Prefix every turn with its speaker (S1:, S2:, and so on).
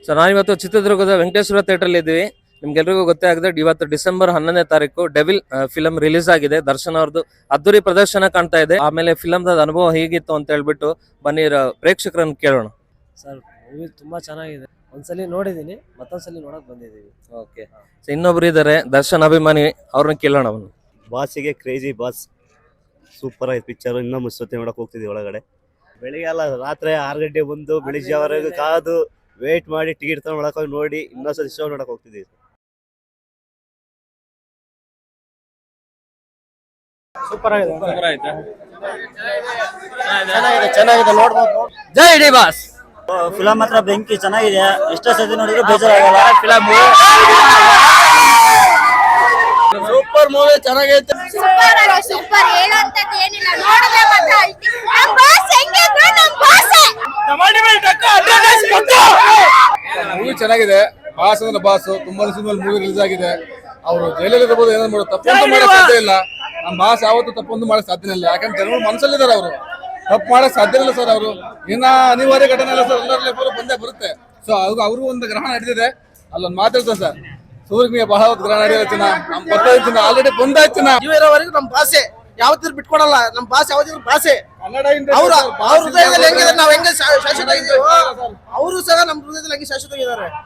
S1: Sir ನಾನಿವತ್ತು ಚಿತ್ರದುರ್ಗದ Venkateshwara theatre ಅಲ್ಲಿ ಇದ್ದೀವಿ. ನಿಮ್ಗೆಲ್ರಿಗೂ ಗೊತ್ತೇ ಆಗಿದೆ, ಇವತ್ತು ಡಿಸೆಂಬರ್ 11ನೇ ತಾರೀಕು ಡೆವಿಲ್ ಫಿಲಂ ರಿಲೀಸ್ ಆಗಿದೆ. ದರ್ಶನ್ ಅವ್ರದ್ದು ಅದ್ದೂರಿ ಪ್ರದರ್ಶನ ಕಾಣ್ತಾ ಇದೆ. ಆಮೇಲೆ ಫಿಲಂದ ಅನುಭವ ಹೇಗಿತ್ತು ಅಂತ ಹೇಳ್ಬಿಟ್ಟು ಬನ್ನಿ ಪ್ರೇಕ್ಷಕರನ್ನು ಕೇಳೋಣ.
S2: ಸರ್ ಮೂವಿ ತುಂಬಾ ಚೆನ್ನಾಗಿದೆ. ಒಂದ್ಸಲಿ ನೋಡಿದೀನಿ, ಮತ್ತೊಂದ್ಸಲಿ ನೋಡಕ್ ಬಂದಿದ್ದೀವಿ.
S1: ಓಕೆ, ಇನ್ನೊಬ್ರು ಇದ್ದಾರೆ ದರ್ಶನ್ ಅಭಿಮಾನಿ, ಅವ್ರನ್ನ ಕೇಳೋಣ. ಅವನು
S3: ಬಾಸಿಗೆ ಕ್ರೇಜಿ ಬಾಸ್ ಸೂಪರ್ ಆಯ್ತು ಪಿಕ್ಚರ್. ಇನ್ನೂ ಮುಚ್ಚತೆ ನೋಡಕ್ ಹೋಗ್ತಿದ್ವಿ ಒಳಗಡೆ. ಬೆಳಿಗ್ಗೆ ಅಲ್ಲ, ರಾತ್ರಿ 6 ಗಂಟೆ ಬಂದು ಬೆಳಿಗ್ಗೆವರೆಗೂ ಕಾದು ವೇಟ್ ಮಾಡಿ ಟಿಕೆಟ್ ತಗೊಂಡು ಒಳಕೋಗಿ ನೋಡಿ ಇನ್ನೊಂದ್ಸಲ ಶೋ ನೋಡಕ್ ಹೋಗ್ತಿದ್ವಿ.
S2: ಸೂಪರ್ ಆಗಿದೆ.
S3: ಚೆನ್ನಾಗಿದೆ ನೋಡ್ಬೋದು.
S1: ಜೈ ಡಿ ಬಾಸ್.
S3: ಫಿಲಂ ಮಾತ್ರ ಬೆಂಕಿ, ಚೆನ್ನಾಗಿದೆ. ಎಷ್ಟೋ ಸತಿ ನೋಡಿದ್ರು ಬೇಜಾರಾಗಲ್ಲ. ಫಿಲಂ ಸೂಪರ್ ಮೂವಿ, ಚೆನ್ನಾಗೈತೆ.
S4: ಸೂಪರ್ ಹೇಳೋಂತದ್ದು ಏನಿಲ್ಲ, ನೋಡಿದ್ರೆ ಮಾತ್ರ ನಮ್ಮ ಬಾಸ್ ಹೆಂಗಿದ್ರು ನಮ್ಮ ಬಾಸೇ.
S5: ಮೂವಿ ಚೆನ್ನಾಗಿದೆ. ಬಾಸ್ ಅಂದ್ರೆ ಬಾಸ್. ತುಂಬಾ ದಿವಸದ ಮೂವಿ ರಿಲೀಸ್ ಆಗಿದೆ. ಅವರು ಜೈಲಲ್ಲಿ ಇರಬಹುದು, ಏನಾದ್ರು ಮಾಡೋದು, ತಪ್ಪೊಂದು ಮಾಡಕ್ ಸಾಧ್ಯ ಇಲ್ಲ. ನಮ್ಮ ಬಾಸ್ ಯಾವತ್ತೂ ತಪ್ಪೊಂದು ಮಾಡಕ್ ಸಾಧ್ಯ ಇಲ್ಲ. ಯಾಕಂದ್ರೆ ಜನಗಳು ಮನಸ್ಸಲ್ಲಿದ್ದಾರೆ, ಅವರು ತಪ್ಪು ಮಾಡಕ್ ಸಾಧ್ಯ ಇಲ್ಲ ಸರ್. ಅವರು ಇನ್ನ ಅನಿವಾರ್ಯ ಘಟನೆ ಇಲ್ಲ ಸರ್, ಎಲ್ಲರ ಲೈಫಲ್ಲೂ ಬಂದೇ ಬರುತ್ತೆ. ಸೊ ಅವ್ರಿಗೂ ಒಂದು ಗ್ರಹಣ ನಡೆದಿದೆ. ಅಲ್ಲೊಂದು ಮಾತಾಡ್ತಾರೆ ಸರ್, ಸೂರ್ಯನಿಗೆ ಬಹಳ ಹೊತ್ತು ಗ್ರಹಣ ನಡೆಯುತ್ತಿನ ನಮ್ಮ ಬರ್ತಾ ಆಲ್ರೆಡಿ ಬಂದಾಯ್ತಿನ
S6: ಇರೋವರೆಗೂ ನಮ್ಮ ಭಾಷೆ ಯಾವತ್ತಿದ್ರು ಬಿಟ್ಕೊಡಲ್ಲ. ನಮ್ಮ ಭಾಷೆ ಯಾವತ್ತಿದ್ರು ಭಾಷೆ
S5: ಕನ್ನಡ
S6: ಅವ್ರ ಹೃದಯದಲ್ಲಿ ಹೆಂಗಿದೆ, ನಾವ್ ಹೆಂಗೆ ಶಾಶ್ವತ ಇದ್ದೀವೋ ಅವರು ಸಹ ನಮ್ಮ ಹೃದಯದಲ್ಲಿ ಹಂಗೆ ಶಾಶ್ವತ ಇದ್ದಾರೆ.